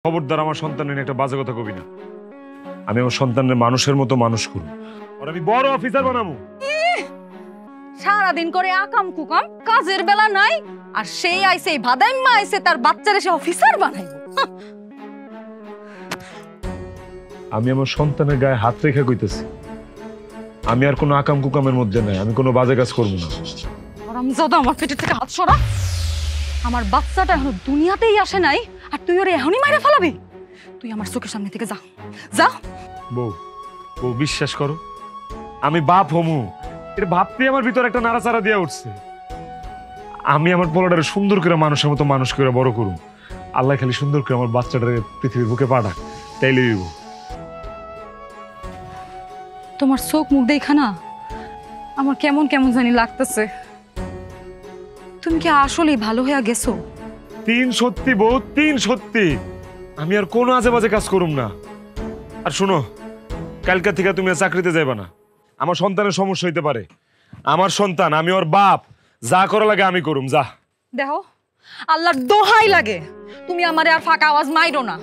খবরদার আমার সন্তানের নিয়ে একটা বাজে কথা কবি না। আমি আমার সন্তানের মানুষের মতো মানুষ করব, আর আমি বড় অফিসার বানাবো। সারাদিন করে আকাম কুকাম, কাজের বেলা নাই, আর সেই আইছে ভাদাইম্মা আইছে তার বাচ্চারে সে অফিসার বানাইবো। আমি আমার সন্তানের গায়ে হাত রেখে কইতেছি, আমি আর কোনো আকাম কুকামের মধ্যে নাই, আমি কোনো বাজে কাজ করবো না। হারামজাদা, আমার পেটের থেকে হাত সরা। আমার বাচ্চাটা এখনো দুনিয়াতেই আসে নাই, আর তুই ওরে এখনই মাইরা ফেলাবি? তুই আমার চোখের সামনে থেকে যা যা। বউ, বউ বিশ্বাস করো, আমি বাপ হমু এটা ভাবতে আমার ভিতর একটা নাড়াচাড়া দিয়ে উঠছে। আমি আমার পোলাটারে সুন্দর করে মানুষের মতো মানুষ করে বড় করুম। আল্লাহ খালি সুন্দর করে আমার বাচ্চাটারে পৃথিবীর বুকে পাঠাক, তাইলে দিব। তোমার চোখ মুখ দেখা না আমার কেমন কেমন জানি লাগতেছে। তুমি কি আসলেই ভালো হয়ে গেছো? তিন সত্যি বউ, তিন সত্যি। আমি আর কোনো আজে বাজে কাজ করুম না। আর শোনো, কালকা থেকে তুমি আর চাকরিতে যাইবা না। আমার সন্তানের সমস্যা হইতে পারে, আমার সন্তান, আমি ওর বাপ, যা করা লাগে আমি করুম। যা দেখো, আল্লাহর দোহাই লাগে তুমি আমারে আর ফাঁকা আওয়াজ মাইরো না।